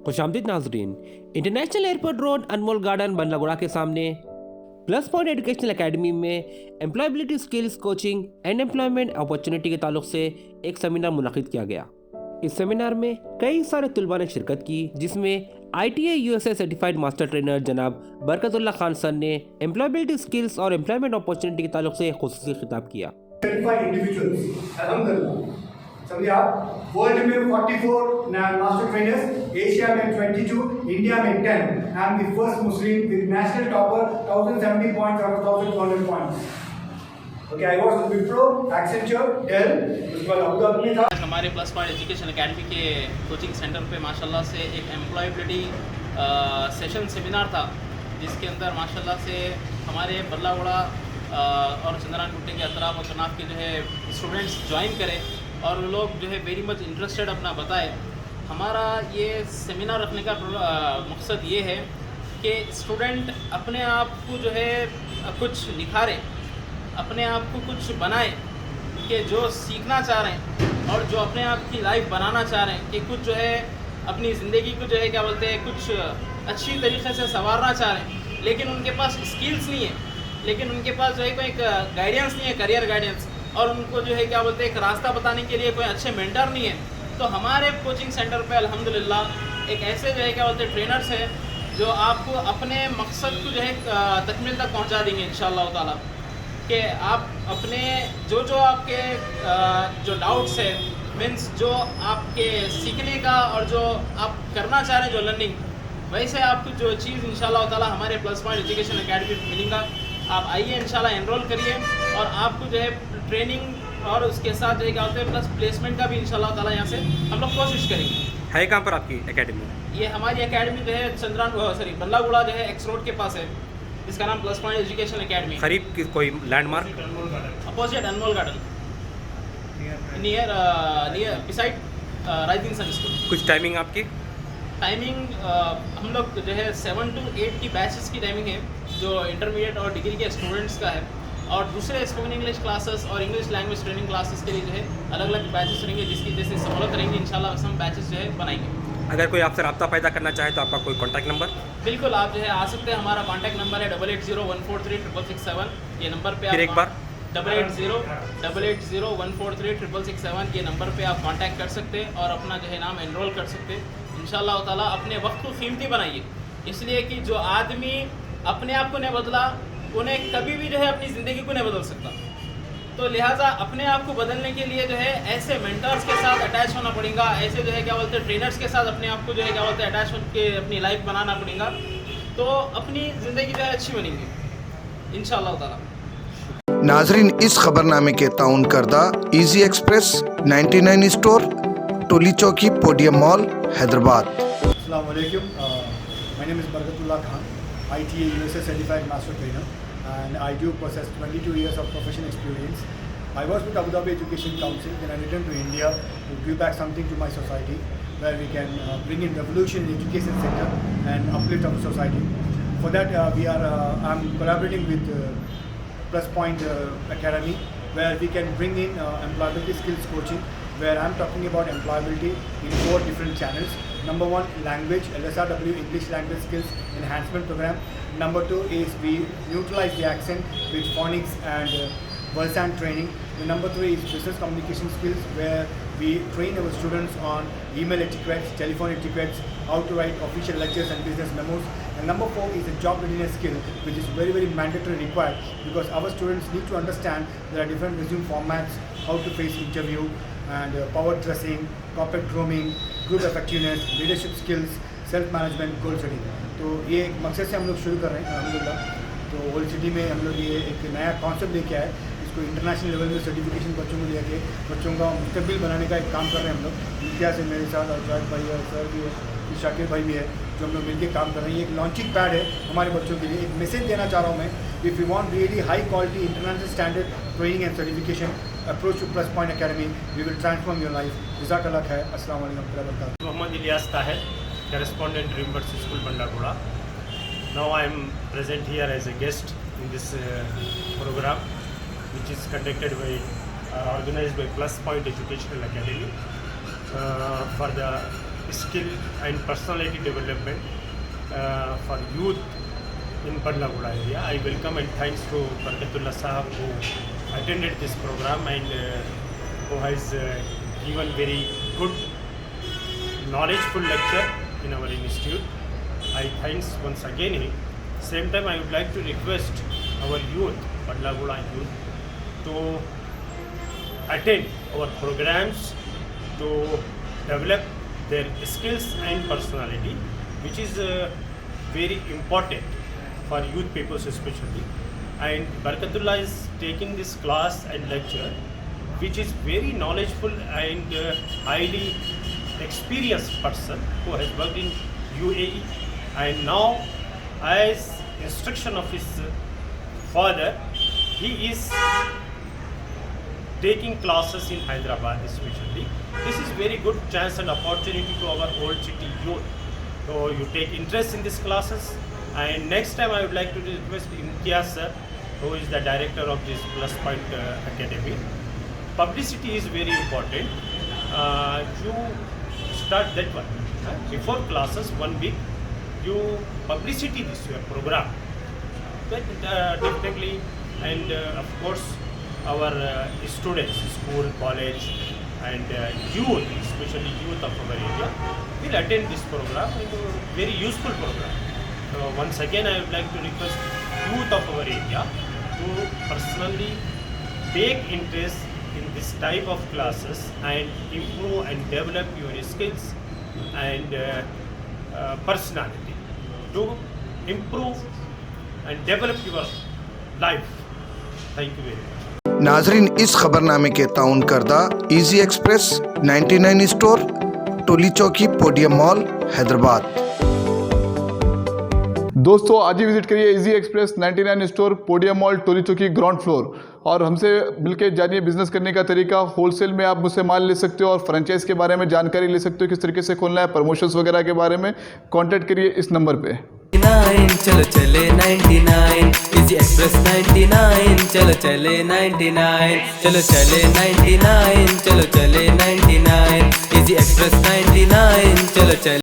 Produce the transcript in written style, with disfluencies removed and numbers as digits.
खुशामदीद नाजरीन। International airport road अनमोल garden Bandlaguda के सामने प्लस पॉइंट एजुकेशनल एकेडमी में employability skills coaching and employment opportunity के ताल्लुक से एक सेमिनार मुनक़िद किया गया। इस सेमिनार में कई सारे तलबा ने शिरकत की, जिसमें ITA USA certified master trainer जनाब बरकतुल्लाह खान सर ने एम्प्लॉयबिलिटी स्किल्स और एम्प्लॉयमेंट अपॉर्चुनिटी के ताल्लुक से खुसूसी खिताब किया। समझिए आप, वर्ल्ड में 44 मास्टर ट्रेनर्स, एशिया में 22, इंडिया में 10। I am the first Muslim with national topper 1070 points और 1200 points. Okay, I was with Wipro, Accenture, Dell, उसके बाद अबू धाबी में था। हमारे प्लस पॉइंट एजुकेशन एकेडमी के कोचिंग सेंटर पे माशाल्लाह से एक एम्प्लॉयबिलिटी सेशन सेमिनार था, जिसके अंदर माशाल्लाह से हमारे बल्लागुड़ा और चंद्रान गुट्टे के अतराफ और तनाफ के जो है स्टूडेंट्स ज्वाइन करें और वो लोग जो है वेरी मच इंटरेस्टेड अपना बताए। हमारा ये सेमिनार रखने का मकसद ये है कि स्टूडेंट अपने आप को जो है कुछ निखारे, अपने आप को कुछ बनाए, कि जो सीखना चाह रहे हैं और जो अपने आप की लाइफ बनाना चाह रहे हैं, कि कुछ जो है अपनी ज़िंदगी को जो है क्या बोलते हैं कुछ अच्छी तरीके से संवारना चाह रहे हैं, लेकिन उनके पास स्किल्स नहीं है, लेकिन उनके पास जो है कोई गाइडेंस नहीं है, करियर गाइडेंस, और उनको जो है क्या बोलते हैं एक रास्ता बताने के लिए कोई अच्छे मेंटर नहीं है। तो हमारे कोचिंग सेंटर पे अल्हम्दुलिल्लाह एक ऐसे जो है क्या बोलते हैं ट्रेनर्स हैं जो आपको अपने मकसद को जो है तकमील तक पहुंचा देंगे इंशाअल्लाह ताला, कि आप अपने जो आपके जो डाउट्स है, मीन्स जो आपके सीखने का और जो आप करना चाह रहे हैं जो लर्निंग, वैसे आपको जो चीज़ इंशाअल्लाह ताला हमारे प्लस पॉइंट एजुकेशन एकेडमी में मिलेगा। आप आइए इंशाल्लाह एनरोल करिए और आपको जो है ट्रेनिंग और उसके साथ जो है क्या होता है प्लस प्लेसमेंट का भी इंशाल्लाह ताला यहाँ से हम लोग कोशिश करेंगे। है कहाँ पर आपकी एकेडमी? ये हमारी एकेडमी जो है बल्लागुड़ा जो है एक्स रोड के पास है, इसका नाम प्लस पॉइंट एजुकेशन एकेडमी। करीब की कोई landmark? Opposite Anmol garden, near beside rising sun school. कुछ टाइमिंग आपकी? टाइमिंग हम लोग जो है 7 to 8 की बैचेस की टाइमिंग है, जो इंटरमीडिएट और डिग्री के स्टूडेंट्स का है, और दूसरे स्पोकन इंग्लिश क्लासेस और इंग्लिश लैंग्वेज ट्रेनिंग क्लासेस के लिए जो है अलग अलग बैचेस रहेंगे, जिसकी जैसे सहूलत रहेंगी इंशाल्लाह हम बैचेस जो है बनाएंगे। अगर कोई आपसे रब्ता पैदा करना चाहे तो आपका कोई कॉन्टैक्ट नंबर? बिल्कुल, आप जो है आ सकते हैं। हमारा कॉन्टैक्ट नंबर है 8801436667। ये नंबर पे फिर एक बार 8801436667 ये नंबर पे आप कांटेक्ट कर सकते हैं और अपना जो है नाम एनरोल कर सकते हैं। इंशाल्लाह ताला अपने वक्त को कीमती बनाइए, इसलिए कि जो आदमी अपने आप को नहीं बदला, उन्हें कभी भी जो है अपनी ज़िंदगी को नहीं बदल सकता। तो लिहाजा अपने आप को बदलने के लिए जो है ऐसे मेंटर्स के साथ अटैच होना पड़ेगा, ऐसे जो है क्या बोलते हैं ट्रेनर्स के साथ अपने आप को जो है क्या बोलते हैं अटैच होकर अपनी लाइफ बनाना पड़ेगा, तो अपनी ज़िंदगी जो है अच्छी बनेगी इंशाल्लाह ताला। नाजरीन, इस खबरनामे के ताउन करदा इजी एक्सप्रेस 99 स्टोर, टोली चौकी, पोडियम मॉल, हैदराबाद। अस्सलाम वालेकुम, my name is Barkatullah Khan, ITA USA certified master trainer, and I do possess 22 years of professional experience. I was with Abu Dhabi Education Council, then I returned to India to give back something to my society, where we can bring in revolution in the education sector and uplift our society. For that, I'm collaborating with Plus Point Academy, where we can bring in employability skills coaching, where I'm talking about employability in 4 different channels. Number 1, language, LSRW, English Language Skills Enhancement Program. Number 2 is we neutralize the accent with phonics and Versant training. The number 3 is business communication skills, where we train our students on email etiquettes, telephone etiquettes, how to write official lectures and business memos. And number 4 is a job readiness skill, which is very, very mandatory required, because our students need to understand there are different resume formats, how to face interview, and power dressing, corporate grooming, group effectiveness, leadership skills, self management, goal setting. तो ये एक मकसद से हम लोग शुरू कर रहे हैं अल्हम्दुलिल्लाह। तो ओल्ड सिटी में हम लोग ये एक नया कॉन्सेप्ट लेके आए, इसको इंटरनेशनल लेवल में सर्टिफिकेशन बच्चों को लेके बच्चों का मुस्तकबिल बनाने का एक काम कर रहे हैं हम लोग। इंडिया से मेरे साथ और जायद भाई और सर भी है, शाकिर भाई भी है, जो हम लोग मिलकर काम कर रहे हैं। ये एक लॉन्चिंग पैड है हमारे बच्चों के लिए। एक मैसेज देना चाह रहा हूँ मैं, if you want really high quality international standard training and certification, approach to plus point academy, we will transform your life. जज़ाकल्लाह खैर। अस्सलाम वालेकुम व रहमतुल्लाह व बरकातुहू। Mohammad Ilyas Tahir, correspondent Rimburst School Bandaguda. Now I am present here as a guest in this program, which is conducted by organized by Plus Point Educational Academy for the skill and personality development for youth in Bandlaguda area. I welcome and thanks to Barakatullah Sahab who attended this program and who has given very good knowledgeful lecture in our institute. I thanks once again him. Same time I would like to request our youth, Bandlaguda youth, to attend our programs to develop their skills and personality, which is very important for youth peoples especially. And Barakatullah is taking this class and lecture, which is very knowledgeable and highly experienced person who has worked in UAE, and now as instruction of his father, he is taking classes in Hyderabad especially. This is very good chance and opportunity to our old city youth. So you take interest in these classes, and next time I would like to request Imtiaz sir, who is the director of this Plus Point Academy. Publicity is very important. You start that one. Before classes, 1 week, you publicity this your program. That definitely, and of course, our students, school, college, and youth, especially youth of our area, will attend this program. It is a very useful program. Once again, I would like to request youth of our area to personally take interest in this type of classes and improve and develop your skills and personality to improve and develop your life. Thank you very much. नाजरीन, इस खबरनामे के ताउन करदा easy express 99 store, टोली चौकी, podium mall, Hyderabad. दोस्तों, आज ही visit करिए easy express 99 store, podium mall, Toli Chowki, ground floor, और हमसे मिलकर जानिए बिजनेस करने का तरीका। होलसेल में आप मुझसे माल ले सकते हो और फ्रेंचाइज के बारे में जानकारी ले सकते हो, किस तरीके से खोलना है, प्रमोशंस वगैरह के बारे में। कॉन्टैक्ट करिए इस नंबर पे। चलो चले 99 इजी एक्सप्रेस 99, चलो चले 99, चलो चले 99, चलो चले 99 इजी एक्सप्रेस 99, चलो चले